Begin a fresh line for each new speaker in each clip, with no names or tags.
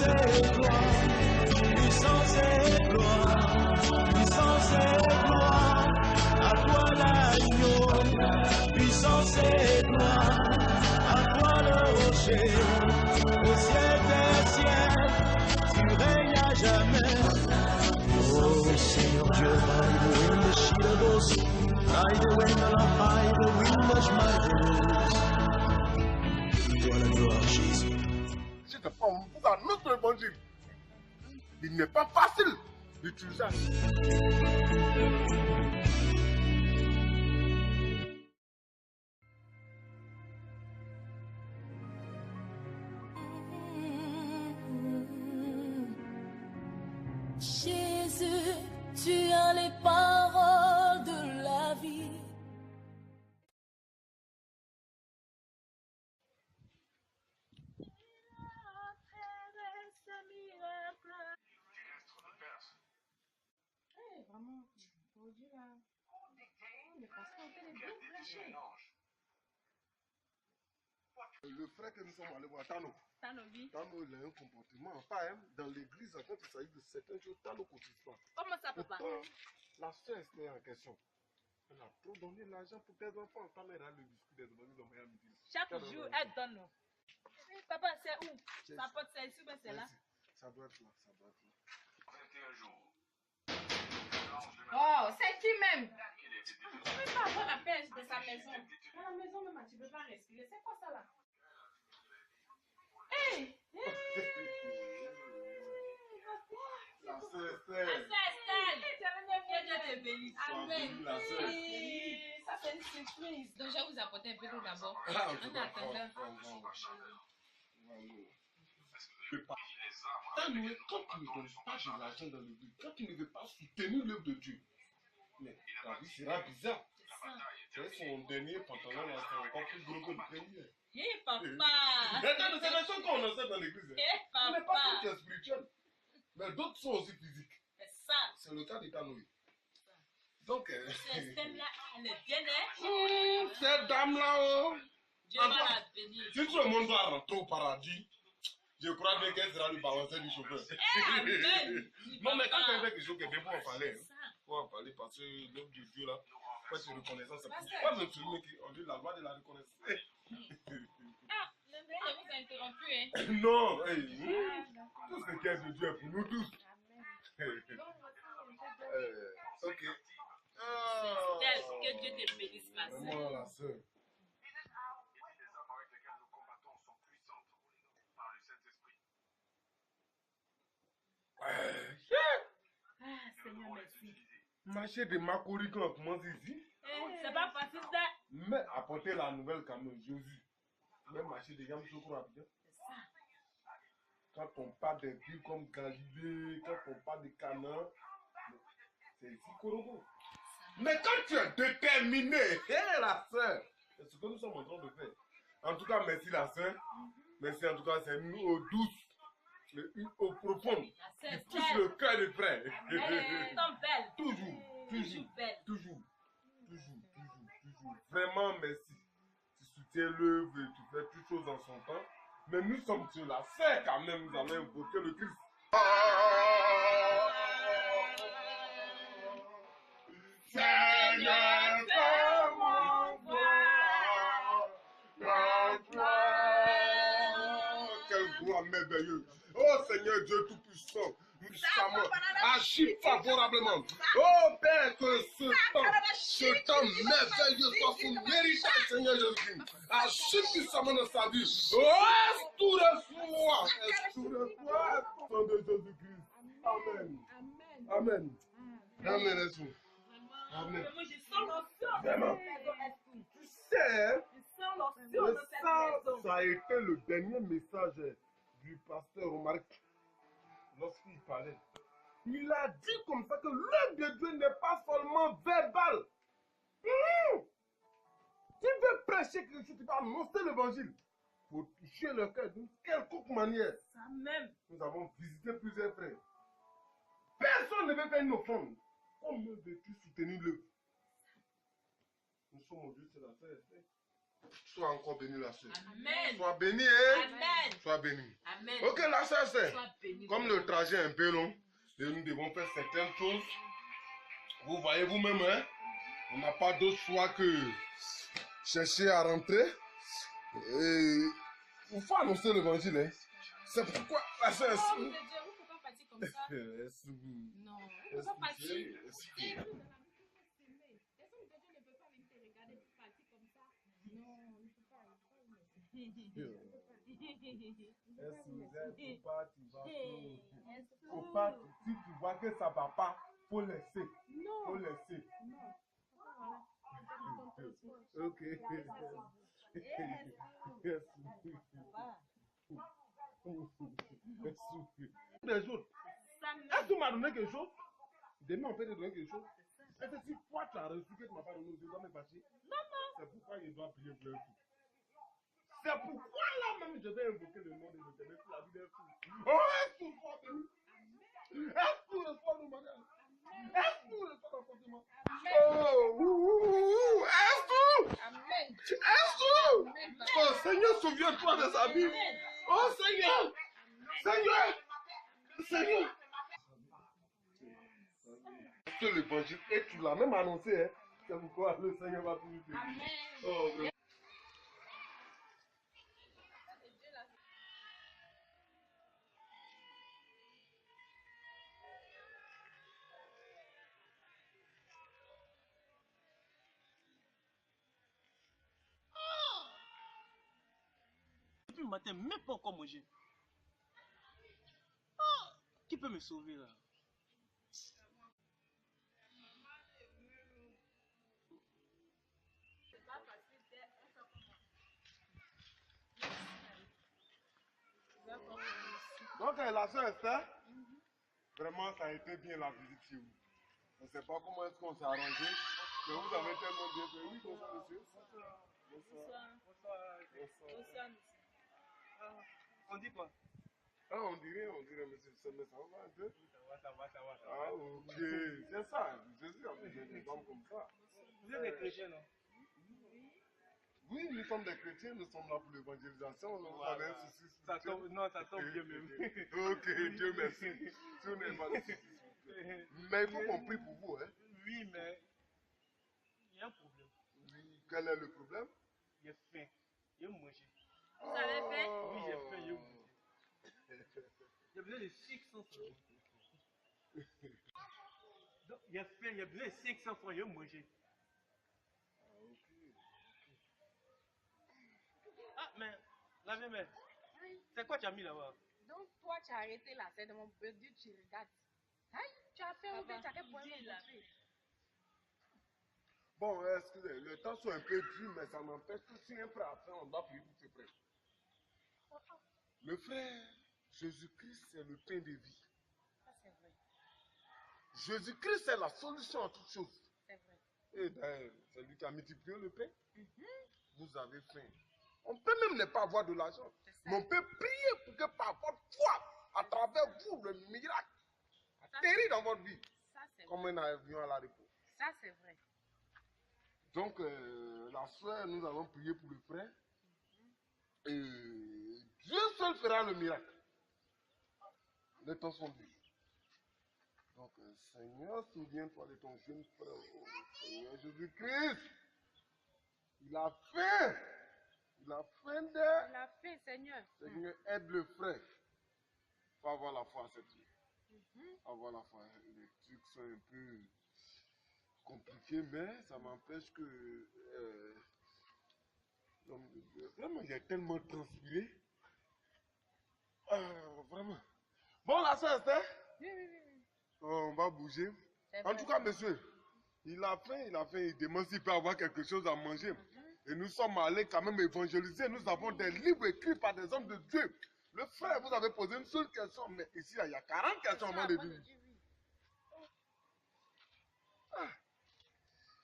puissance et gloire, puissance et gloire, puissance et gloire, à toi l'agneau, puissance et gloire, à toi le rocher, au ciel des ciels, tu règnes à jamais. Oh Seigneur Dieu, by the wind, the sheet of us, by the wind of by the wind of my Toi la gloire, Jésus.
Je te prends pour un autre évangile. Il n'est pas facile d'utiliser.
Jésus, tu as les paroles de la vie.
Vraiment, aujourd'hui là, le pasteur est bien prêché.
Le frère que nous sommes allés voir, Tano.
Tano, oui.
Tano, il a un comportement. Enfin, dans l'église, quand il s'agit de certaines choses, Tano continue pas.
Comment ça, papa?
Pourtant, la soeur était en question. Elle a trop donné l'argent pour tes enfants. Tano, elle a le biscuit des enfants, ils ont rien à me dire.
Chaque jour, elle donne. Papa, c'est où? Ça porte, c'est ici ou c'est là?
Ça doit être là, ça doit être là.
21 jours.
Oh, c'est qui même? Tu ne peux pas avoir la paix de sa maison. Dans la maison même, tu ne peux pas respirer. C'est quoi ça là? Hey!
La soeur
Estelle! Que Dieu te bénisse.
Amen. La soeur.
Ça, c'est une surprise. Donc, je vais vous apporter un peu d'eau d'abord.
Ah,
En attendant.
Quand tu ne donnes pas de l'argent dans l'église, quand tu ne veux pas soutenir l'œuvre de Dieu, mais la vie sera bizarre. C'est son dernier pantalon là, c'est encore plus gros que le premier.
Hé, papa!
C'est la chose qu'on enseigne dans l'église.
Hé,
Ce n'est pas
papa!
tout qui est spirituel, mais d'autres sont aussi physiques.
C'est ça.
C'est le cas d'Itanoï. Donc,
Cette dame-là, elle est bien, hein?
cette dame-là, oh,
Dieu va la bénir.
si tout le monde doit rentrer au paradis, je crois bien qu'elle sera le balancier du chauffeur.
Amen.
Non, mais quand tu as quelque chose qui est bien, faut en parler.
C'est ça.
Faut en parler parce que l'œuvre de Dieu là, faut être reconnaissant. C'est pourquoi même celui qui on dit la loi de la reconnaissance.
Ah, le Dieu ne vous a interrompu, hein?
Non, hey, tout ce qui est de Dieu est pour nous tous. Ok.
Que Dieu te bénisse, ma soeur.
Vraiment la soeur.
Les armes avec lesquelles nous combattons sont puissantes par le Saint-Esprit.
Ah, Seigneur, merci.
Marcher de Makori quand on commence ici.
C'est pas facile, ça.
Mais apporter la nouvelle quand même, Jésus. Même marcher des gammes sur Abidjan.
C'est ça.
Quand on parle des villes comme Galilée, quand on parle de Canaan, c'est ici Korogo. Mais quand tu es déterminé, hé la soeur, c'est ce que nous sommes en train de faire. En tout cas, merci la soeur. Merci en tout cas, c'est une eau douce, une eau profonde, qui touche le cœur des frères.
Elle tombe belle.
Toujours,
belle.
toujours. Vraiment merci. Tu soutiens l'œuvre et tu fais toutes choses en son temps. Mais nous sommes sur la scène quand même, nous allons invoquer le Christ. Seigneur, fais-moi voir la gloire. Quel gloire merveilleux. Oh Seigneur Dieu Tout-Puissant, nous sommes agis favorablement. Oh Père, que ce temps merveilleux soit son héritage, Seigneur Jésus. Agis puissamment dans sa vie. Oh, tout reçoit. Tout reçoit. Au nom de Jésus-Christ. Amen. Amen. Amen, Jésus. Amen.
Je sens l'onction.
Vraiment. Tu sais, ça a été le dernier message du pasteur Omaric lorsqu'il parlait. Il a dit comme ça que l'œuvre de Dieu n'est pas seulement verbale. Tu veux prêcher quelque chose, tu vas annoncer l'évangile. Il faut toucher le cœur d'une quelconque manière.
Ça même.
Nous avons visité plusieurs frères. Personne ne veut faire une offrande. Comment veux-tu soutenir l'œuvre? Nous sommes aujourd'hui sur la terre. Sois encore béni, la sœur.
Amen.
Sois béni, hein?
Amen.
Sois béni.
Amen.
Ok, la sœur, c'est.
Sois béni.
Comme le trajet est un peu long, et nous devons faire certaines choses. Vous voyez vous-même, hein? On n'a pas d'autre choix que chercher à rentrer. Et il faut annoncer l'évangile, hein? C'est pourquoi la sœur.
Oh, de Dieu, vous ne pouvez pas partir comme ça. Non, vous ne pouvez pas partir. Les hommes de Dieu ne peuvent pas même te regarder pour partir comme ça. Non, on ne peut pas.
Faut pas, si tu vois que ça ne va pas, faut laisser.
Non.
Faut laisser.
Non.
Ok. Des autres. Est-ce que tu m'as donné quelque chose? Demain, on peut te donner quelque chose. Est-ce que si toi tu as reçu que tu m'as pas donné, je dois me fâcher? Non. C'est pourquoi je dois prier pour un fou. C'est pourquoi là même je vais invoquer le nom de l'Éternel pour la vie d'un fou. Oh, est-ce que tu sois béni? Est-ce que tu reçois le mariage? Est-ce que tu reçois l'enfantement? Oh, est-ce que?
Amen.
Est-ce que? Oh Seigneur, souviens-toi de sa vie. Oh Seigneur. Seigneur. Seigneur. Que l'évangile, et tu l'as même annoncé, hein. C'est pourquoi le Seigneur va tout dire.
Amen.
Oh,
Depuis le matin, même pas encore mangé. Ah, qui peut me sauver là?
donc la soeur Esther, vraiment ça a été bien la visite chez vous. On ne sait pas comment est-ce qu'on s'est arrangé, mais vous avez tellement bien fait. Oui, bonsoir monsieur. Bonsoir.
On dit quoi?
Ah, on dirait monsieur, mais ça va un peu.
Ça va.
Ah, ok, c'est ça, Jésus a besoin des hommes comme ça.
Vous êtes des chrétiens, non?
Oui, nous sommes des chrétiens, nous sommes là pour l'évangélisation, vous avez un souci
Ça
spirituel.
tombe, non, ça tombe bien même.
Ok, Dieu merci. Si on n'est pas de souci spirituel. Mais il faut qu'on prie pour vous, hein.
Oui, mais il y a un problème.
Oui, quel est le problème?
J'ai faim. J'ai mangé.
Vous avez fait?
Oui, j'ai faim, j'ai mangé. J'ai besoin de 500 francs. Donc, j'ai faim, j'ai besoin de 500 francs, j'ai mangé. Ah, mais la mère, c'est quoi tu as mis là-bas?
Donc, toi, tu as arrêté là, c'est de mon Dieu, tu regardes. Aïe, tu as fait ou bien tu as fait pour montrer.
Bon, excusez, le temps soit un peu dur, mais ça n'empêche que si un frère a faim, on doit prier pour ce frère. Le frère, Jésus-Christ, c'est le pain de vie.
Ça, c'est vrai.
Jésus-Christ, c'est la solution à toutes choses.
C'est vrai.
Et d'ailleurs, c'est lui qui a multiplié le pain. Vous avez faim. On peut même ne pas avoir de l'argent. Mais on peut prier pour que par votre foi, à travers vous, le miracle atterrit dans votre vie.
Ça, c'est vrai.
Comme un avion à la repos.
Ça, c'est vrai.
Donc, la soeur, nous allons prier pour le frère. Et Dieu seul fera le miracle. Les temps sont durs. Donc, Seigneur, souviens-toi de ton jeune frère. Oh, Seigneur Jésus-Christ. Il a faim. Il a faim
Il a fait, Seigneur.
Seigneur, aide le frère. Faut avoir la foi à cette vie. Avoir la foi. Les trucs sont un peu compliqués, mais ça m'empêche que... vraiment, il a tellement transpiré. Vraiment. Bon, la sœur, hein?
Oui.
On va bouger. En tout cas, monsieur, il a faim, il demande s'il peut avoir quelque chose à manger. Et nous sommes allés quand même évangéliser. Nous avons des livres écrits par des hommes de Dieu. Le frère, vous avez posé une seule question, mais ici, il y a 40 questions avant de dire.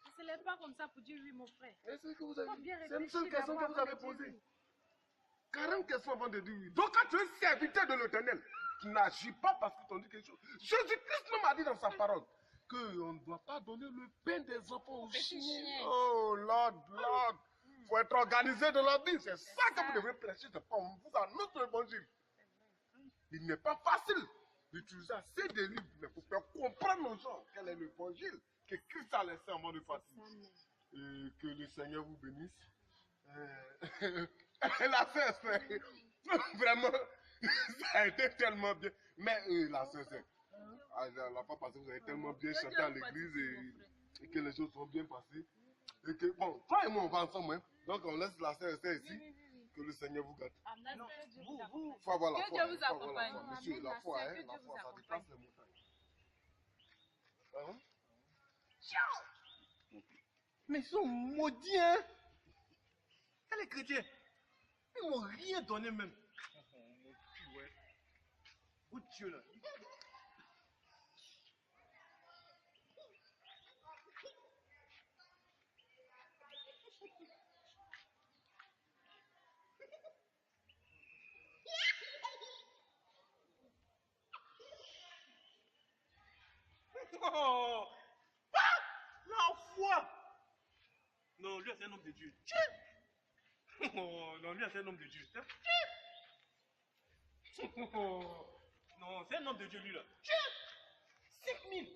Ne se lève pas comme ça pour dire oui, mon frère.
C'est ce que vous avez
Faut
dit.
bien
C'est une
réfléchir
seule question que
d'abord
vous avez
avant de dire
posée.
oui.
40 questions avant de dire oui. Donc, quand tu es serviteur de l'Éternel, tu n'agis pas parce que tu as dit quelque chose. Jésus-Christ même a dit dans sa parole qu'on ne doit pas donner le pain des enfants aux chiens. Oh, Lord. Il faut être organisé dans la vie. C'est ça que vous devez prêcher. C'est pas vous à notre évangile. Il n'est pas facile d'utiliser assez de livres, mais pour faire comprendre aux gens quel est l'évangile que Christ a laissé en mode de fatigue. Et que le Seigneur vous bénisse. La sœur, c'est vraiment, ça a été tellement bien. Mais la sœur, c'est la fois passée, vous avez tellement bien chanté à l'église et que les choses sont bien passées. Et que, bon, toi et moi, on va ensemble. Hein. Donc, on laisse la sœur ici. Que le Seigneur vous gâte. Il faut avoir la foi.
Que Dieu vous accompagne.
Monsieur, la foi, hein, la foi, ça dépasse les montagnes. Hein?
Mais ils sont maudits, hein? Et les chrétiens, ils m'ont rien donné même. Mon cul, ouais. Où Dieu là? Oh! Ah! La foi! Non, lui, c'est un homme de Dieu. Oh, non, lui, c'est un homme de Dieu. Oh, non, c'est un homme de Dieu, lui, là. 5 000!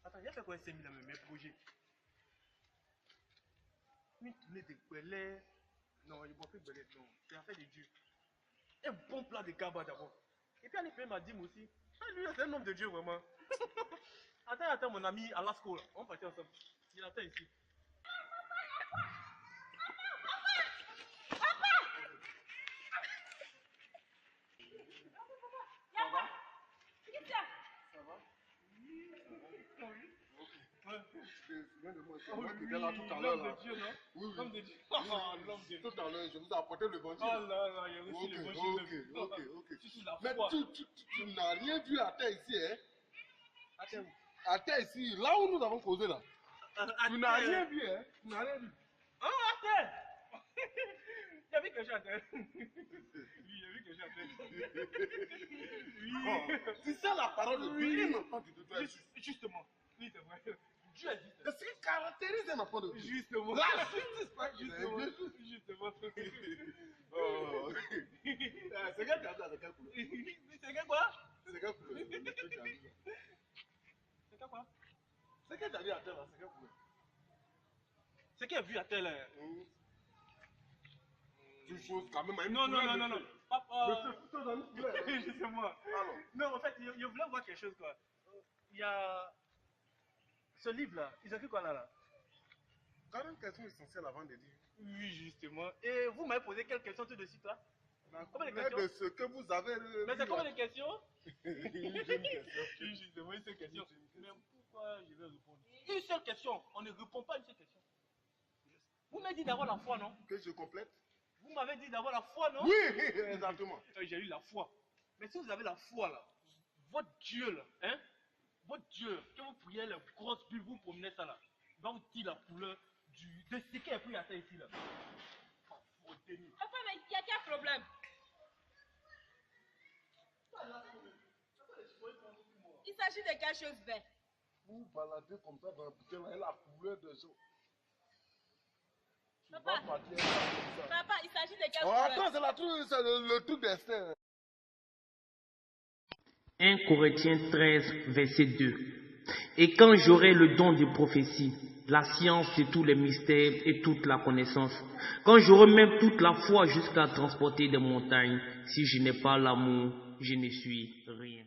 Attends, il a fait quoi 5 000 dans mes projets? Une tournée de belets. Non, il ne boit plus de belets, non. C'est affaire de Dieu. Un bon plat de gaba d'abord. Et puis, elle m'a dit, moi aussi. Ah, lui, c'est un homme de Dieu, vraiment. Attends, mon ami Alasko, là. On va partir ensemble. Il attend ici.
Moi qui étais là tout à l'heure.
L'homme de Dieu, non?
Oui,
L'homme de
oui.
Dieu. Ah, l'homme de Dieu.
Tout à l'heure, je vous ai apporté l'évangile.
Oh là là, il y a reçu l'évangile.
Ok.
Surtout la
Mais
foi.
tu n'as rien vu à terre ici, hein?
À terre où?
À terre ici, là où nous avons causé là. Tu n'as rien vu, hein? Tu n'as rien vu.
Ah, à terre! Il y a vu que j'ai à terre. Oui, il y a vu que j'ai à terre.
Oh, c'est ça la parole de Dieu. Un enfant de Dieu doit être juste.
Justement. Oui, c'est vrai. Dieu existe.
C'est ce qui caractérise un enfant de Dieu.
Justement.
La justice, pas
Justement.
Justement.
Justement.
Oh. C'est quel tableau avec quelle couleur?
C'est quel quoi?
C'est quelle couleur?
C'est quel quoi?
C'est quel tableau à terre là? C'est quelle couleur?
C'est qu'il a vu à terre là.
Tu choses quand même à une
Non.
couleur.
Papa.
Mais c'est tout dans une couleur.
Justement.
Alors.
Non, en fait, je voulais voir quelque chose quoi. Il y a ce livre là. Ils ont fait quoi là?
Quand même question essentielle avant de dire.
Oui, justement. Et vous m'avez posé quelques questions tout de suite là? Combien de
Mais
questions?
de ce que vous avez.
Mais c'est combien de questions?
Une jeune question.
Oui, justement, une seule question. Mais pourquoi je vais répondre? Une seule question. On ne répond pas à une seule question. Vous m'avez dit d'avoir la foi, non?
Que je complète?
Vous m'avez dit d'avoir la foi, non?
Oui, exactement.
J'ai eu la foi. Mais si vous avez la foi là, votre Dieu là, hein? Votre Dieu, que vous priez les grosses bulles, vous promenez ça là, il va vous dire la couleur de ce qui est pris à terre ici là.
Papa, mais il y a quel problème? Il s'agit de quelque chose de vert.
Vous baladez comme ça dans la bouteille là, et la couleur de ça.
Papa, il s'agit de quelque
Oh,
chose.
attends, c'est le truc d'Esther.
1 Corinthiens 13, verset 2. Et quand j'aurai le don de prophétie, la science et tous les mystères et toute la connaissance, quand j'aurai même toute la foi jusqu'à transporter des montagnes, si je n'ai pas l'amour, je ne suis rien.